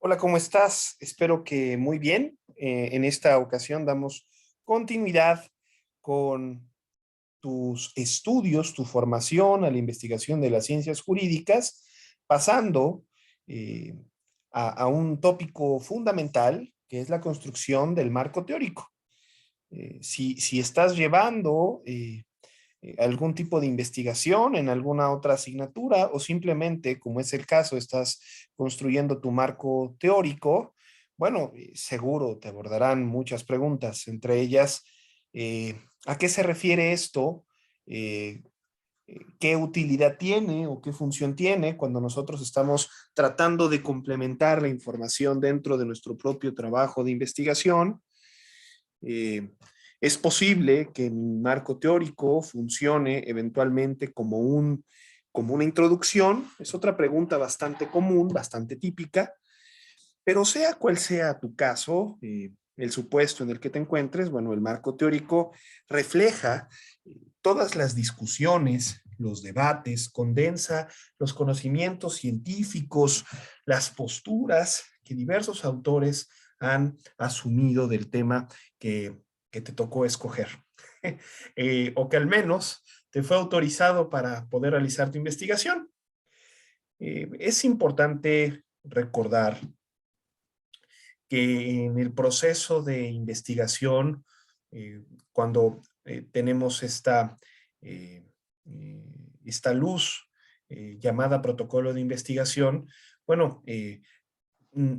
Hola, ¿cómo estás? Espero que muy bien. En esta ocasión damos continuidad con tus estudios, tu formación a la investigación de las ciencias jurídicas, pasando eh, a un tópico fundamental, que es la construcción del marco teórico. Si estás llevando algún tipo de investigación en alguna otra asignatura o simplemente, como es el caso, estás construyendo tu marco teórico, bueno, seguro te abordarán muchas preguntas, entre ellas, ¿a qué se refiere esto? Eh, ¿Qué utilidad tiene o qué función tiene cuando nosotros estamos tratando de complementar la información dentro de nuestro propio trabajo de investigación? Eh, ¿Es posible que mi marco teórico funcione eventualmente como una introducción? Es otra pregunta bastante común, bastante típica, pero sea cual sea tu caso, el supuesto en el que te encuentres, bueno, el marco teórico refleja todas las discusiones, los debates, condensa los conocimientos científicos, las posturas que diversos autores han asumido del tema que te tocó escoger, o que al menos te fue autorizado para poder realizar tu investigación. Es importante recordar que en el proceso de investigación, cuando tenemos eh, eh, esta luz llamada protocolo de investigación, bueno, mm,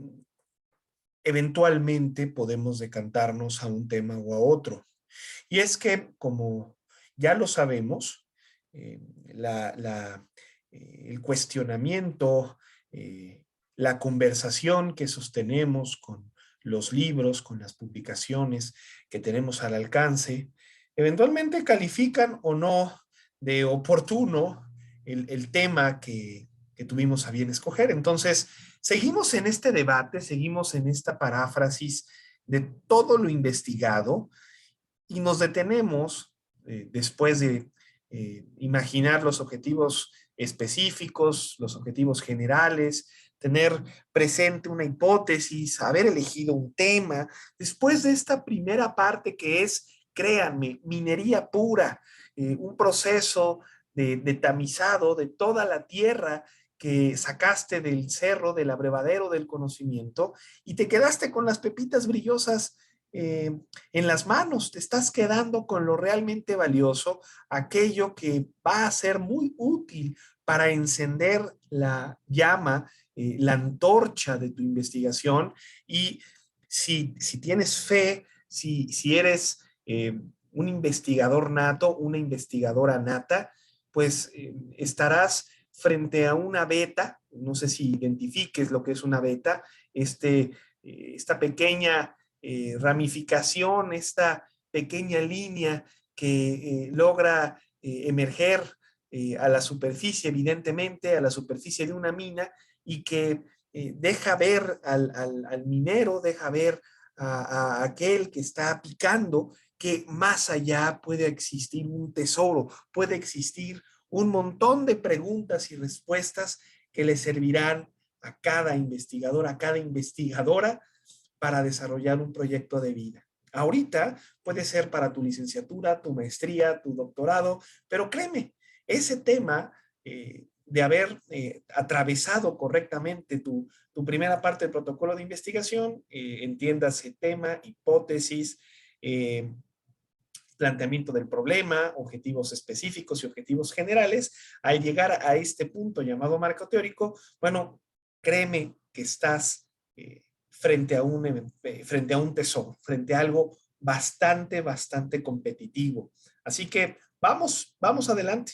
eventualmente podemos decantarnos a un tema o a otro. Y es que, como ya lo sabemos, eh, la, la, el cuestionamiento, la conversación que sostenemos con los libros, con las publicaciones que tenemos al alcance, eventualmente califican o no de oportuno el tema que tuvimos a bien escoger. Entonces, seguimos en este debate, seguimos en esta paráfrasis de todo lo investigado y nos detenemos después de imaginar los objetivos específicos, los objetivos generales, tener presente una hipótesis, haber elegido un tema, después de esta primera parte que es, créanme, minería pura, un proceso de tamizado de toda la tierra que sacaste del cerro, del abrevadero del conocimiento, y te quedaste con las pepitas brillosas en las manos, te estás quedando con lo realmente valioso, aquello que va a ser muy útil para encender la llama, la antorcha de tu investigación. Y si tienes fe, si eres un investigador nato, una investigadora nata, pues estarás frente a una beta, no sé si identifiques lo que es una beta, esta pequeña ramificación, esta pequeña línea que logra emerger a la superficie, evidentemente, a la superficie de una mina y que deja ver al minero, deja ver a aquel que está picando que más allá puede existir un tesoro, puede existir un montón de preguntas y respuestas que le servirán a cada investigador, a cada investigadora para desarrollar un proyecto de vida. Ahorita puede ser para tu licenciatura, tu maestría, tu doctorado, pero créeme, ese tema de haber atravesado correctamente tu primera parte del protocolo de investigación, entiéndase tema, hipótesis, eh, planteamiento del problema, objetivos específicos y objetivos generales, al llegar a este punto llamado marco teórico, bueno, créeme que estás frente a un tesoro, frente a algo bastante, bastante competitivo. Así que vamos adelante.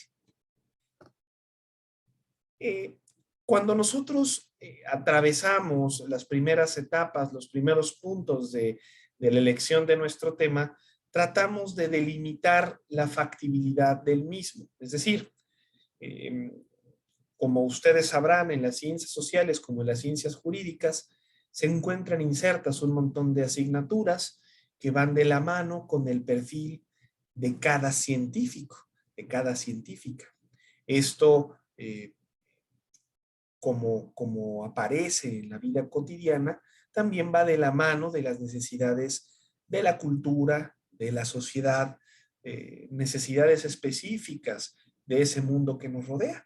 Eh, Cuando nosotros atravesamos las primeras etapas, los primeros puntos de la elección de nuestro tema, tratamos de delimitar la factibilidad del mismo. Es decir, eh, como ustedes sabrán, en las ciencias sociales como en las ciencias jurídicas, se encuentran insertas un montón de asignaturas que van de la mano con el perfil de cada científico, de cada científica. Esto como aparece en la vida cotidiana, también va de la mano de las necesidades de la cultura, de la sociedad, necesidades específicas de ese mundo que nos rodea.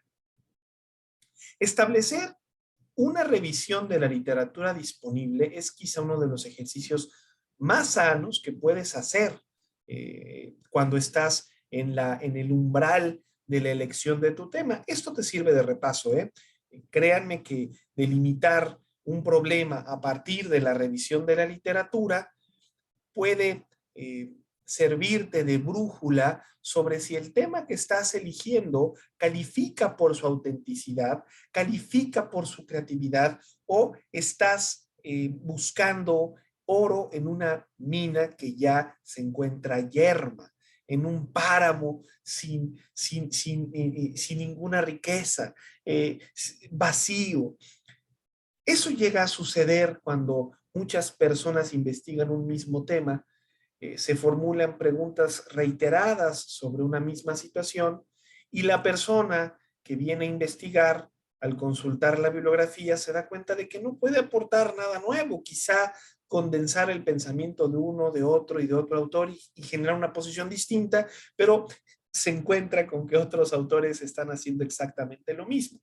Establecer una revisión de la literatura disponible es quizá uno de los ejercicios más sanos que puedes hacer cuando estás en el umbral de la elección de tu tema. Esto te sirve de repaso, ¿eh? Créanme que delimitar un problema a partir de la revisión de la literatura puede servirte de brújula sobre si el tema que estás eligiendo califica por su autenticidad, califica por su creatividad o estás buscando oro en una mina que ya se encuentra yerma, en un páramo sin ninguna riqueza, vacío. Eso llega a suceder cuando muchas personas investigan un mismo tema, se formulan preguntas reiteradas sobre una misma situación y la persona que viene a investigar, al consultar la bibliografía, se da cuenta de que no puede aportar nada nuevo, quizá condensar el pensamiento de uno, de otro y de otro autor y generar una posición distinta, pero se encuentra con que otros autores están haciendo exactamente lo mismo.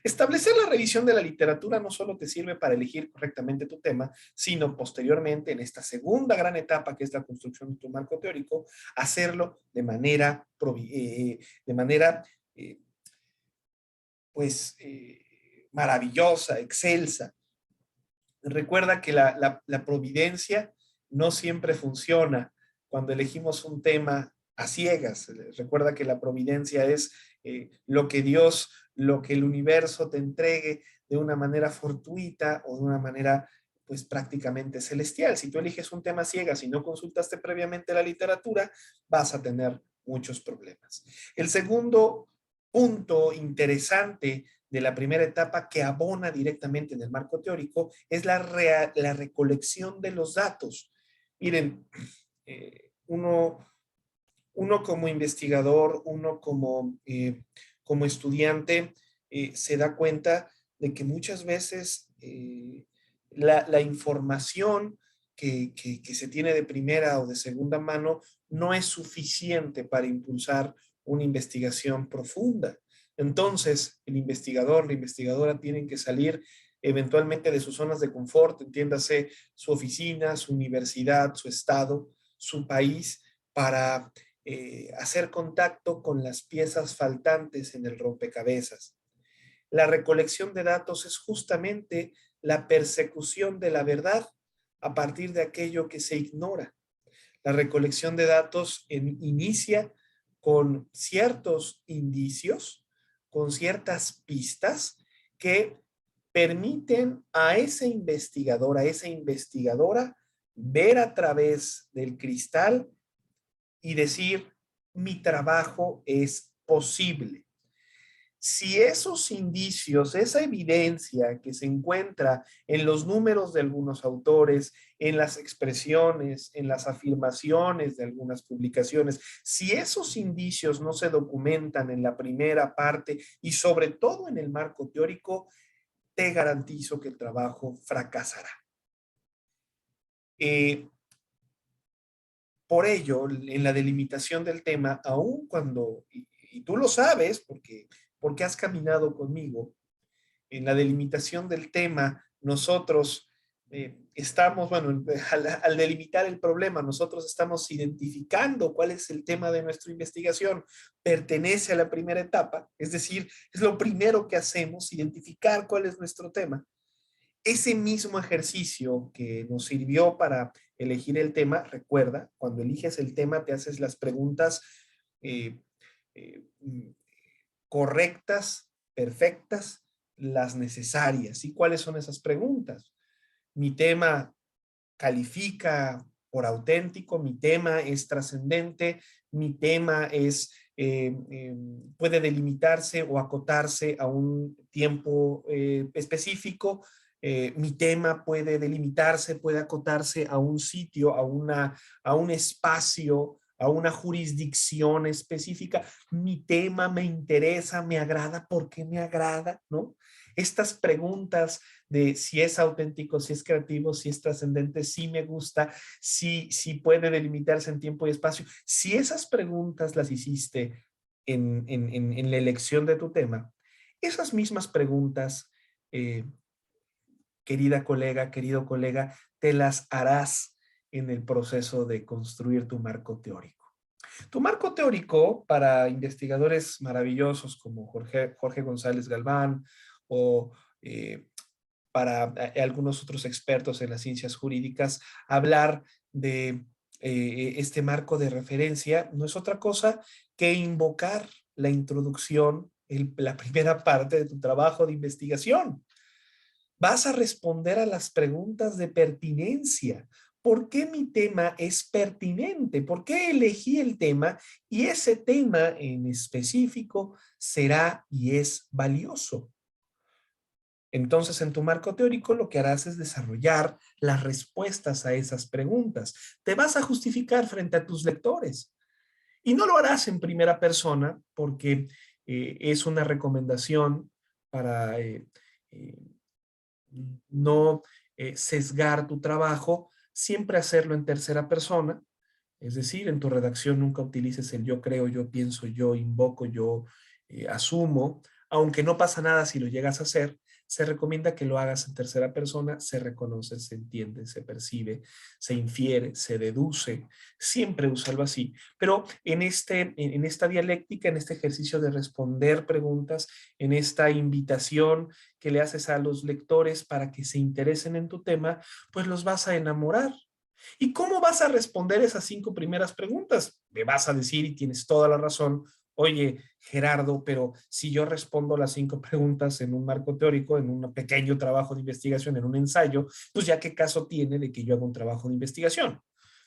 Establecer la revisión de la literatura no solo te sirve para elegir correctamente tu tema, sino posteriormente, en esta segunda gran etapa que es la construcción de tu marco teórico, hacerlo de manera pues, maravillosa, excelsa. Recuerda que la providencia no siempre funciona cuando elegimos un tema a ciegas. Recuerda que la providencia es lo que Dios, lo que el universo te entregue de una manera fortuita o de una manera pues prácticamente celestial. Si tú eliges un tema a ciegas y no consultaste previamente la literatura, vas a tener muchos problemas. El segundo punto interesante de la primera etapa que abona directamente en el marco teórico es la recolección de los datos. Miren, uno como investigador, uno como estudiante, se da cuenta de que muchas veces la información que se tiene de primera o de segunda mano no es suficiente para impulsar una investigación profunda. Entonces, el investigador, la investigadora tienen que salir eventualmente de sus zonas de confort, entiéndase su oficina, su universidad, su estado, su país, para hacer contacto con las piezas faltantes en el rompecabezas. La recolección de datos es justamente la persecución de la verdad a partir de aquello que se ignora. La recolección de datos inicia con ciertos indicios, con ciertas pistas que permiten a ese investigador, a esa investigadora, ver a través del cristal y decir, mi trabajo es posible. Si esos indicios, esa evidencia que se encuentra en los números de algunos autores, en las expresiones, en las afirmaciones de algunas publicaciones, si esos indicios no se documentan en la primera parte y sobre todo en el marco teórico, te garantizo que el trabajo fracasará. Por ello, en la delimitación del tema, aun cuando, y tú lo sabes porque has caminado conmigo, en la delimitación del tema, nosotros estamos, bueno, al delimitar el problema, nosotros estamos identificando cuál es el tema de nuestra investigación, pertenece a la primera etapa, es decir, es lo primero que hacemos, identificar cuál es nuestro tema. Ese mismo ejercicio que nos sirvió para elegir el tema, recuerda, cuando eliges el tema te haces las preguntas eh, eh, correctas, perfectas, las necesarias. ¿Y cuáles son esas preguntas? Mi tema califica por auténtico, mi tema es trascendente, mi tema puede delimitarse o acotarse a un tiempo específico. Mi tema puede delimitarse, puede acotarse a un sitio, a un espacio, a una jurisdicción específica. Mi tema me interesa, me agrada, ¿por qué me agrada? ¿No? Estas preguntas de si es auténtico, si es creativo, si es trascendente, si me gusta, si puede delimitarse en tiempo y espacio. Si esas preguntas las hiciste en la elección de tu tema, esas mismas preguntas, eh, querida colega, querido colega, te las harás en el proceso de construir tu marco teórico. Tu marco teórico para investigadores maravillosos como Jorge González Galván o para algunos otros expertos en las ciencias jurídicas, hablar de este marco de referencia no es otra cosa que invocar la introducción, la primera parte de tu trabajo de investigación. Vas a responder a las preguntas de pertinencia. ¿Por qué mi tema es pertinente? ¿Por qué elegí el tema? Y ese tema en específico será y es valioso. Entonces, en tu marco teórico lo que harás es desarrollar las respuestas a esas preguntas. Te vas a justificar frente a tus lectores. Y no lo harás en primera persona porque es una recomendación para eh, no sesgar tu trabajo, siempre hacerlo en tercera persona, es decir, en tu redacción nunca utilices el yo creo, yo pienso, yo invoco, yo asumo, aunque no pasa nada si lo llegas a hacer, se recomienda que lo hagas en tercera persona, se reconoce, se entiende, se percibe, se infiere, se deduce, siempre úsalo así. Pero en esta dialéctica, en este ejercicio de responder preguntas, en esta invitación que le haces a los lectores para que se interesen en tu tema, pues los vas a enamorar. ¿Y cómo vas a responder esas 5 primeras preguntas? Me vas a decir, y tienes toda la razón, oye, Gerardo, pero si yo respondo las 5 preguntas en un marco teórico, en un pequeño trabajo de investigación, en un ensayo, pues ya qué caso tiene de que yo haga un trabajo de investigación.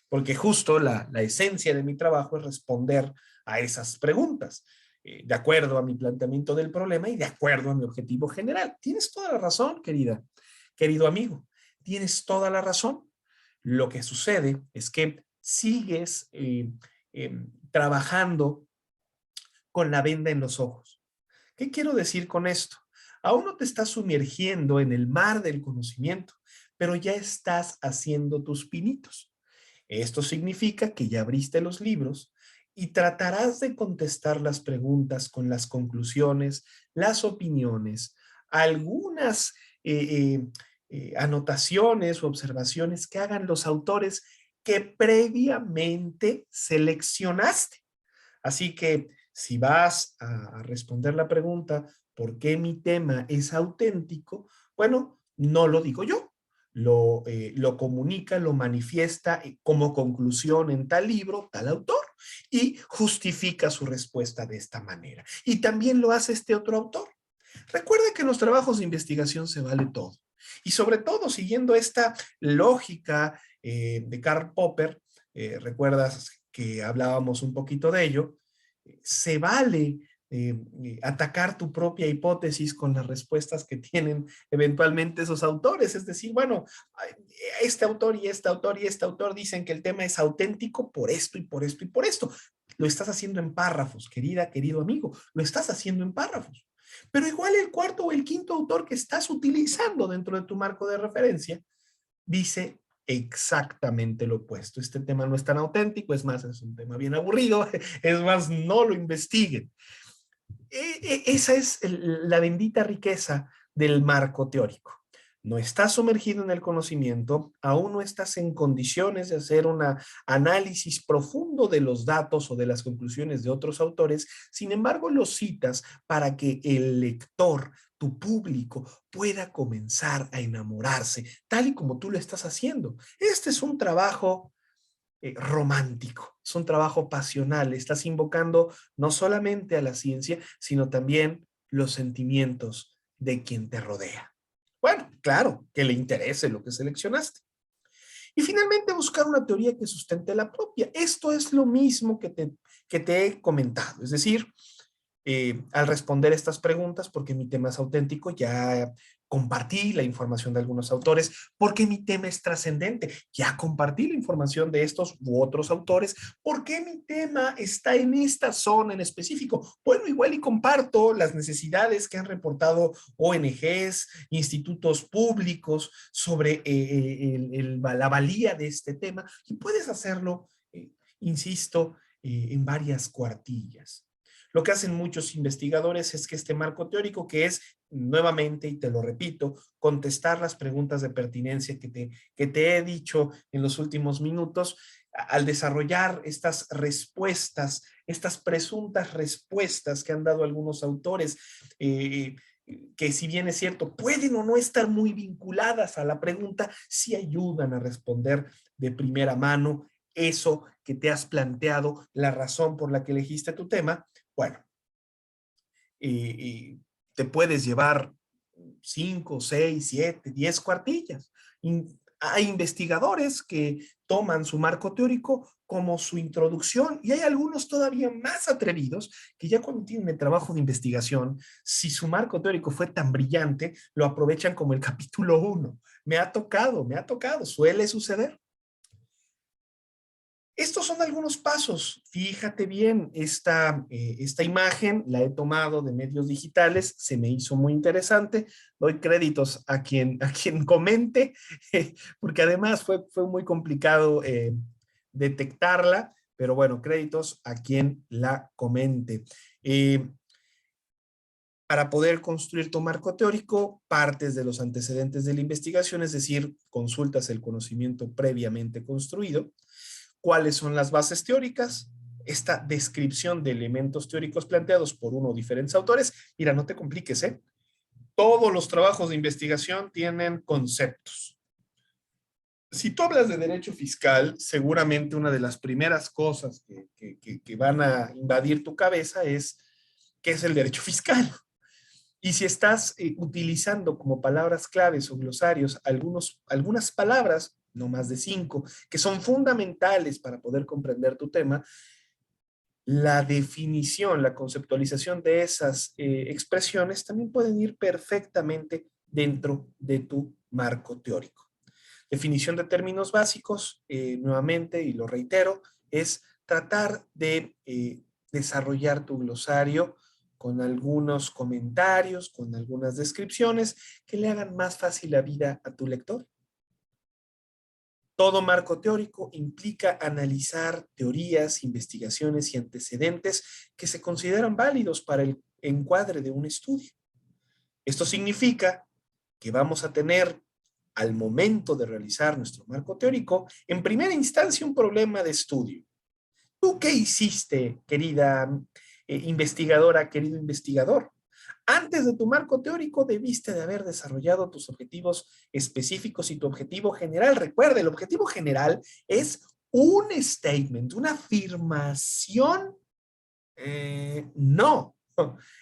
Porque justo la esencia de mi trabajo es responder a esas preguntas, de acuerdo a mi planteamiento del problema y de acuerdo a mi objetivo general. Tienes toda la razón, querido amigo, tienes toda la razón. Lo que sucede es que sigues trabajando con la venda en los ojos. ¿Qué quiero decir con esto? Aún no te estás sumergiendo en el mar del conocimiento, pero ya estás haciendo tus pinitos. Esto significa que ya abriste los libros y tratarás de contestar las preguntas con las conclusiones, las opiniones, algunas anotaciones o observaciones que hagan los autores que previamente seleccionaste. Así que si vas a responder la pregunta, ¿por qué mi tema es auténtico? Bueno, no lo digo yo, lo comunica, lo manifiesta como conclusión en tal libro, tal autor, y justifica su respuesta de esta manera. Y también lo hace este otro autor. Recuerda que en los trabajos de investigación se vale todo. Y sobre todo, siguiendo esta lógica de Karl Popper, recuerdas que hablábamos un poquito de ello, se vale atacar tu propia hipótesis con las respuestas que tienen eventualmente esos autores. Es decir, bueno, este autor y este autor y este autor dicen que el tema es auténtico por esto y por esto y por esto. Lo estás haciendo en párrafos, querido amigo, lo estás haciendo en párrafos. Pero igual el cuarto o el quinto autor que estás utilizando dentro de tu marco de referencia dice exactamente lo opuesto. Este tema no es tan auténtico, es más, es un tema bien aburrido, es más, no lo investiguen. Esa es la bendita riqueza del marco teórico. No estás sumergido en el conocimiento, aún no estás en condiciones de hacer un análisis profundo de los datos o de las conclusiones de otros autores, sin embargo los citas para que el lector, tu público, pueda comenzar a enamorarse, tal y como tú lo estás haciendo. Este es un trabajo romántico, es un trabajo pasional, estás invocando no solamente a la ciencia, sino también los sentimientos de quien te rodea. Bueno, claro, que le interese lo que seleccionaste. Y finalmente buscar una teoría que sustente la propia. Esto es lo mismo que te he comentado, es decir, al responder estas preguntas, porque mi tema es auténtico, ya compartí la información de algunos autores, porque mi tema es trascendente, ya compartí la información de estos u otros autores, porque mi tema está en esta zona en específico. Bueno, igual y comparto las necesidades que han reportado ONGs, institutos públicos sobre la valía de este tema, y puedes hacerlo, insisto, en varias cuartillas. Lo que hacen muchos investigadores es que este marco teórico, que es, nuevamente, y te lo repito, contestar las preguntas de pertinencia que te he dicho en los últimos minutos, al desarrollar estas respuestas, estas presuntas respuestas que han dado algunos autores, que si bien es cierto, pueden o no estar muy vinculadas a la pregunta, sí ayudan a responder de primera mano eso que te has planteado, la razón por la que elegiste tu tema. Bueno, y te puedes llevar 5, 6, 7, 10 cuartillas. Hay investigadores que toman su marco teórico como su introducción y hay algunos todavía más atrevidos que ya cuando tienen el trabajo de investigación, si su marco teórico fue tan brillante, lo aprovechan como el capítulo 1. Me ha tocado, suele suceder. Estos son algunos pasos. Fíjate bien, esta imagen la he tomado de medios digitales, se me hizo muy interesante. Doy créditos a quien comente, porque además fue muy complicado detectarla, pero bueno, créditos a quien la comente. Para poder construir tu marco teórico, partes de los antecedentes de la investigación, es decir, consultas el conocimiento previamente construido. ¿Cuáles son las bases teóricas? Esta descripción de elementos teóricos planteados por uno o diferentes autores. Mira, no te compliques, ¿eh? Todos los trabajos de investigación tienen conceptos. Si tú hablas de derecho fiscal, seguramente una de las primeras cosas que van a invadir tu cabeza es qué es el derecho fiscal. Y si estás utilizando como palabras claves o glosarios algunas palabras, no más de 5, que son fundamentales para poder comprender tu tema, la definición, la conceptualización de esas expresiones también pueden ir perfectamente dentro de tu marco teórico. Definición de términos básicos, nuevamente, y lo reitero, es tratar de desarrollar tu glosario con algunos comentarios, con algunas descripciones que le hagan más fácil la vida a tu lector. Todo marco teórico implica analizar teorías, investigaciones y antecedentes que se consideran válidos para el encuadre de un estudio. Esto significa que vamos a tener, al momento de realizar nuestro marco teórico, en primera instancia un problema de estudio. ¿Tú qué hiciste, querida investigadora, querido investigador? Antes de tu marco teórico debiste de haber desarrollado tus objetivos específicos y tu objetivo general. Recuerda, el objetivo general es un statement, una afirmación. No,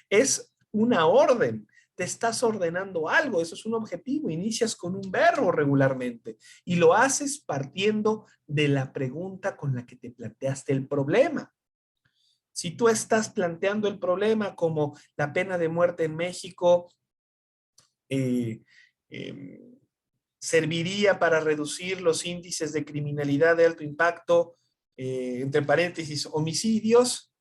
es una orden. Te estás ordenando algo, eso es un objetivo. Inicias con un verbo regularmente y lo haces partiendo de la pregunta con la que te planteaste el problema. Si tú estás planteando el problema como la pena de muerte en México eh, eh, serviría para reducir los índices de criminalidad de alto impacto, entre paréntesis, homicidios,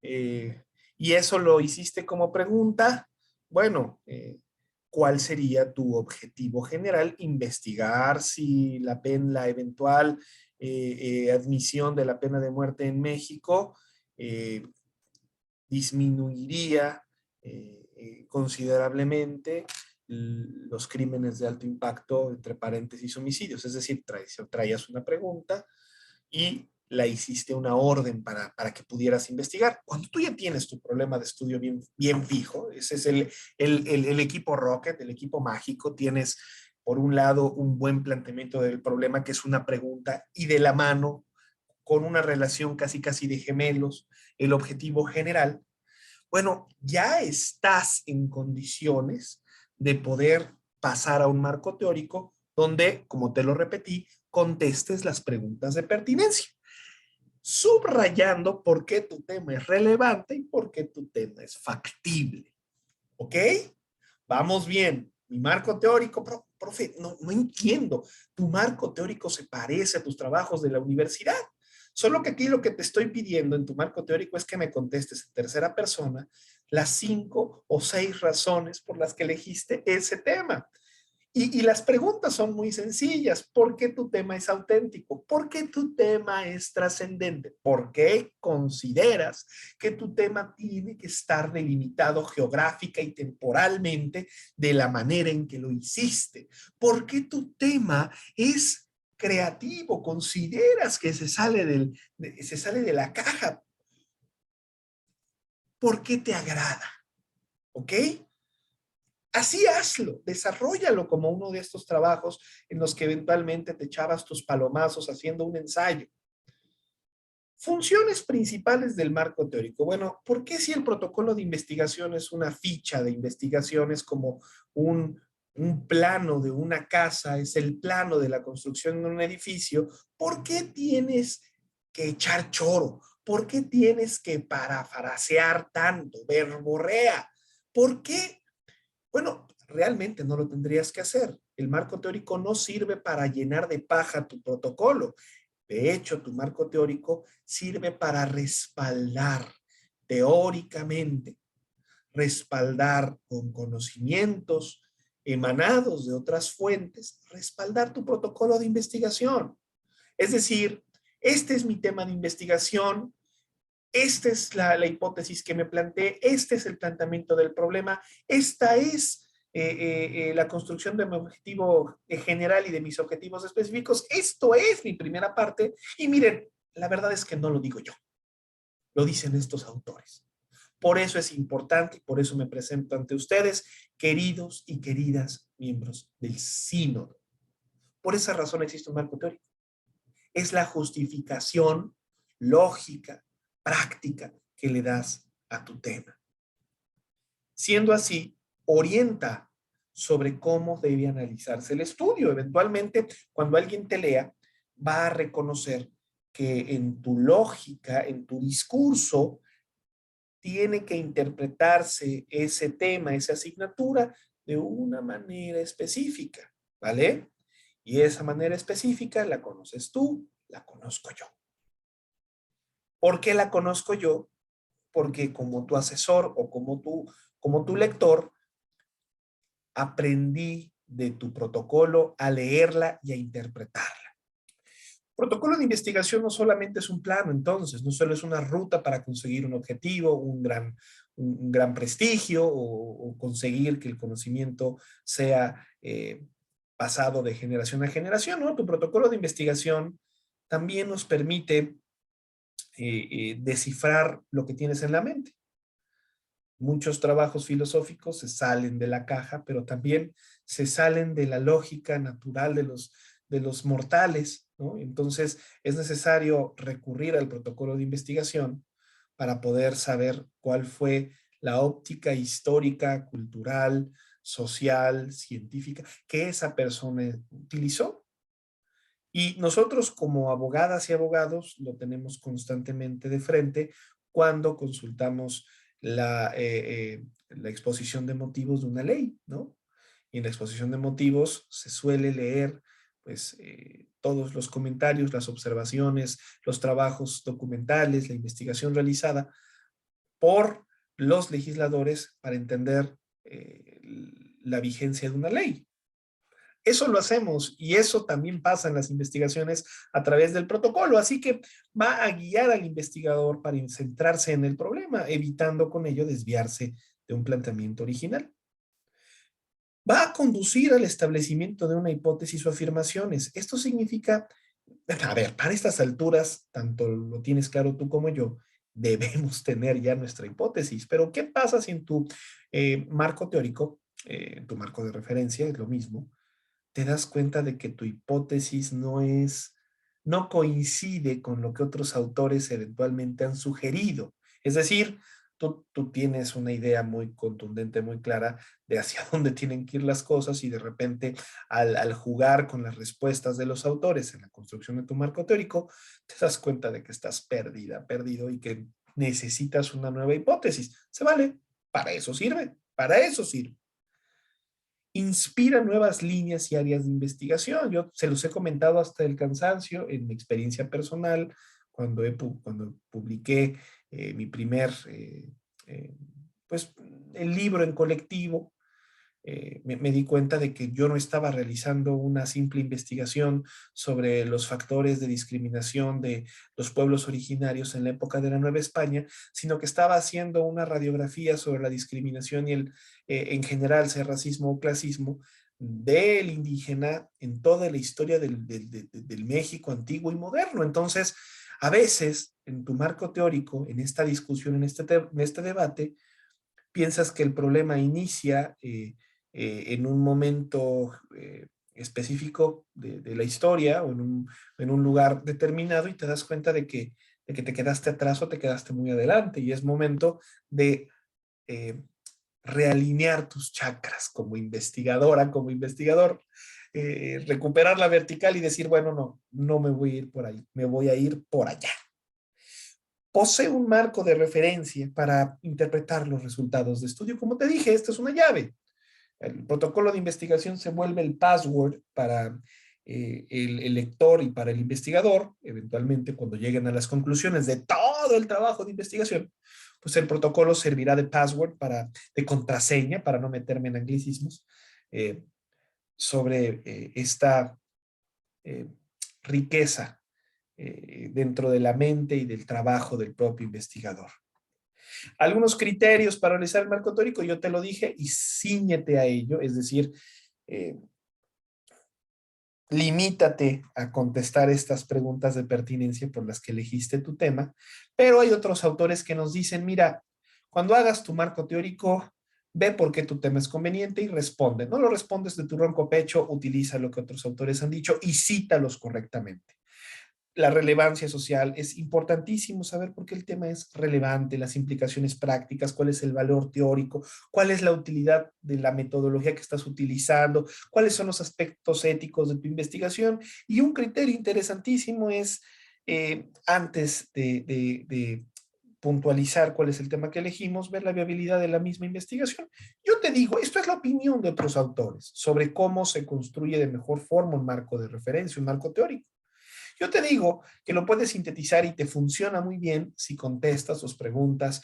eh, y eso lo hiciste como pregunta, bueno, ¿cuál sería tu objetivo general? Investigar si la eventual admisión de la pena de muerte en México eh, disminuiría considerablemente los crímenes de alto impacto, entre paréntesis, homicidios. Es decir, traías una pregunta y la hiciste una orden para que pudieras investigar. Cuando tú ya tienes tu problema de estudio bien fijo, ese es el equipo Rocket, el equipo mágico, tienes por un lado un buen planteamiento del problema, que es una pregunta, y de la mano, con una relación casi casi de gemelos, el objetivo general. Bueno, ya estás en condiciones de poder pasar a un marco teórico donde, como te lo repetí, contestes las preguntas de pertinencia. subrayando por qué tu tema es relevante y por qué tu tema es factible. ¿Ok? Vamos bien. Mi marco teórico, profe, no entiendo. Tu marco teórico se parece a tus trabajos de la universidad. Solo que aquí lo que te estoy pidiendo en tu marco teórico es que me contestes en tercera persona las 5 o 6 razones por las que elegiste ese tema. Y las preguntas son muy sencillas. ¿Por qué tu tema es auténtico? ¿Por qué tu tema es trascendente? ¿Por qué consideras que tu tema tiene que estar delimitado geográfica y temporalmente de la manera en que lo hiciste? ¿Por qué tu tema es creativo? ¿Consideras que se sale de la caja? ¿Por qué te agrada? ¿Ok? Así hazlo, desarrollalo como uno de estos trabajos en los que eventualmente te echabas tus palomazos haciendo un ensayo. Funciones principales del marco teórico. Bueno, ¿por qué si el protocolo de investigación es una ficha de investigación, es como un plano de una casa, es el plano de la construcción de un edificio? ¿Por qué tienes que echar choro? ¿Por qué tienes que parafrasear tanto, verborrea? ¿Por qué? Bueno, realmente no lo tendrías que hacer. El marco teórico no sirve para llenar de paja tu protocolo. De hecho, tu marco teórico sirve para respaldar teóricamente, respaldar con conocimientos emanados de otras fuentes, respaldar tu protocolo de investigación. Es decir, este es mi tema de investigación, esta es la hipótesis que me planteé, este es el planteamiento del problema, esta es la construcción de mi objetivo general y de mis objetivos específicos. Esto es mi primera parte y miren, la verdad es que no lo digo yo, lo dicen estos autores. Por eso es importante y por eso me presento ante ustedes, queridos y queridas miembros del sínodo. Por esa razón existe un marco teórico. Es la justificación lógica, práctica que le das a tu tema. Siendo así, orienta sobre cómo debe analizarse el estudio. Eventualmente, cuando alguien te lea, va a reconocer que en tu lógica, en tu discurso, tiene que interpretarse ese tema, esa asignatura, de una manera específica, ¿vale? Y esa manera específica la conoces tú, la conozco yo. ¿Por qué la conozco yo? Porque como tu asesor o como tu lector, aprendí de tu protocolo a leerla y a interpretarla. Protocolo de investigación no solamente es un plano, entonces, no solo es una ruta para conseguir un objetivo, un gran prestigio o conseguir que el conocimiento sea pasado de generación a generación, ¿no? Tu protocolo de investigación también nos permite descifrar lo que tienes en la mente. Muchos trabajos filosóficos se salen de la caja, pero también se salen de la lógica natural de los mortales, ¿no? Entonces es necesario recurrir al protocolo de investigación para poder saber cuál fue la óptica histórica, cultural, social, científica que esa persona utilizó. Y nosotros como abogadas y abogados lo tenemos constantemente de frente cuando consultamos la exposición de motivos de una ley, ¿no? Y en la exposición de motivos se suele leer pues todos los comentarios, las observaciones, los trabajos documentales, la investigación realizada por los legisladores para entender la vigencia de una ley. Eso lo hacemos y eso también pasa en las investigaciones a través del protocolo, así que va a guiar al investigador para centrarse en el problema, evitando con ello desviarse de un planteamiento original. Va a conducir al establecimiento de una hipótesis o afirmaciones. Esto significa, a ver, para estas alturas, tanto lo tienes claro tú como yo, debemos tener ya nuestra hipótesis, pero ¿qué pasa si en tu marco teórico, tu marco de referencia es lo mismo? Te das cuenta de que tu hipótesis no coincide con lo que otros autores eventualmente han sugerido. Es decir, tú tienes una idea muy contundente, muy clara de hacia dónde tienen que ir las cosas y de repente al jugar con las respuestas de los autores en la construcción de tu marco teórico, te das cuenta de que estás perdida, perdido y que necesitas una nueva hipótesis. Se vale, para eso sirve, para eso sirve. Inspira nuevas líneas y áreas de investigación. Yo se los he comentado hasta el cansancio en mi experiencia personal, cuando publiqué mi primer, eh, pues, el libro en colectivo. Me di cuenta de que yo no estaba realizando una simple investigación sobre los factores de discriminación de los pueblos originarios en la época de la Nueva España, sino que estaba haciendo una radiografía sobre la discriminación y en general, sea racismo o clasismo, del indígena en toda la historia del México antiguo y moderno. Entonces, a veces, en tu marco teórico, en esta discusión, en este debate, piensas que el problema inicia en un momento específico de la historia o en un lugar determinado y te das cuenta de que te quedaste atrás o te quedaste muy adelante y es momento de eh, realinear tus chakras como investigadora, como investigador, recuperar la vertical y decir, bueno, no me voy a ir por ahí, me voy a ir por allá. Posee un marco de referencia para interpretar los resultados de estudio. Como te dije, esta es una llave. El protocolo de investigación se vuelve el password para el lector y para el investigador, eventualmente cuando lleguen a las conclusiones de todo el trabajo de investigación, pues el protocolo servirá de password de contraseña, para no meterme en anglicismos, eh, sobre esta eh, riqueza dentro de la mente y del trabajo del propio investigador. Algunos criterios para realizar el marco teórico, yo te lo dije, y ciñete a ello, es decir, eh, limítate a contestar estas preguntas de pertinencia por las que elegiste tu tema, pero hay otros autores que nos dicen, mira, cuando hagas tu marco teórico, ve por qué tu tema es conveniente y responde. No lo respondes de tu ronco pecho, utiliza lo que otros autores han dicho y cítalos correctamente. La relevancia social. Es importantísimo saber por qué el tema es relevante, las implicaciones prácticas, cuál es el valor teórico, cuál es la utilidad de la metodología que estás utilizando, cuáles son los aspectos éticos de tu investigación. Y un criterio interesantísimo es, antes de puntualizar cuál es el tema que elegimos, ver la viabilidad de la misma investigación. Yo te digo, esto es la opinión de otros autores sobre cómo se construye de mejor forma un marco de referencia, un marco teórico. Yo te digo que lo puedes sintetizar y te funciona muy bien si contestas sus preguntas,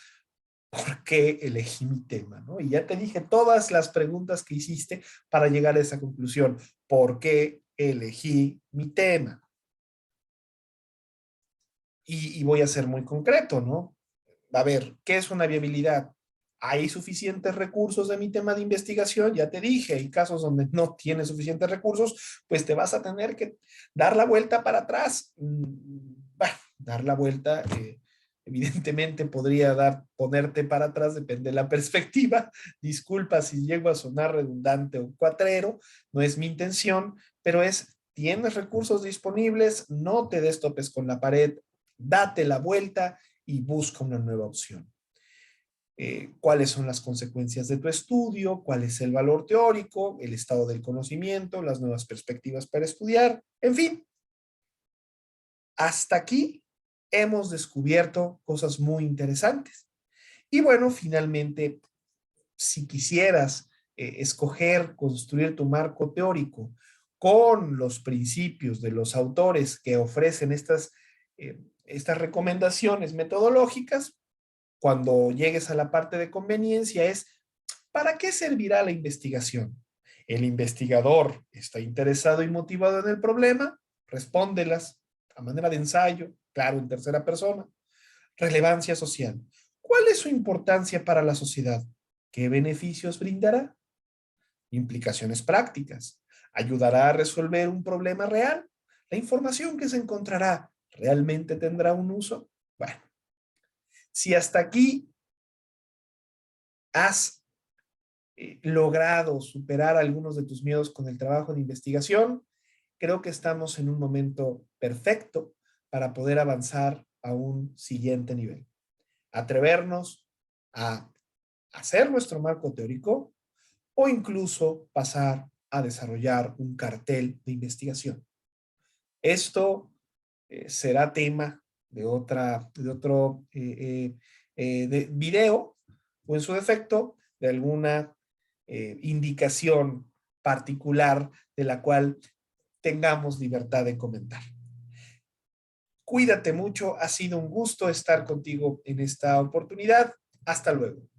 ¿por qué elegí mi tema? ¿No? Y ya te dije todas las preguntas que hiciste para llegar a esa conclusión. ¿Por qué elegí mi tema? Y voy a ser muy concreto, ¿no? A ver, ¿qué es una viabilidad? ¿Hay suficientes recursos de mi tema de investigación? Ya te dije, hay casos donde no tienes suficientes recursos, pues te vas a tener que dar la vuelta para atrás. Bueno, dar la vuelta, evidentemente podría ponerte para atrás, depende de la perspectiva. Disculpa si llego a sonar redundante o cuatrero, no es mi intención, pero tienes recursos disponibles, no te des topes con la pared, date la vuelta y busca una nueva opción. ¿Cuáles son las consecuencias de tu estudio? ¿Cuál es el valor teórico? ¿El estado del conocimiento? ¿Las nuevas perspectivas para estudiar? En fin, hasta aquí hemos descubierto cosas muy interesantes. Y bueno, finalmente, si quisieras escoger, construir tu marco teórico con los principios de los autores que ofrecen estas recomendaciones metodológicas, cuando llegues a la parte de conveniencia es, ¿para qué servirá la investigación? ¿El investigador está interesado y motivado en el problema? Respóndelas a manera de ensayo, claro, en tercera persona. Relevancia social. ¿Cuál es su importancia para la sociedad? ¿Qué beneficios brindará? Implicaciones prácticas. ¿Ayudará a resolver un problema real? ¿La información que se encontrará realmente tendrá un uso? Bueno, si hasta aquí has logrado superar algunos de tus miedos con el trabajo de investigación, creo que estamos en un momento perfecto para poder avanzar a un siguiente nivel. Atrevernos a hacer nuestro marco teórico o incluso pasar a desarrollar un cartel de investigación. Esto será tema de otro de video o en su defecto de alguna indicación particular de la cual tengamos libertad de comentar. Cuídate mucho, ha sido un gusto estar contigo en esta oportunidad. Hasta luego.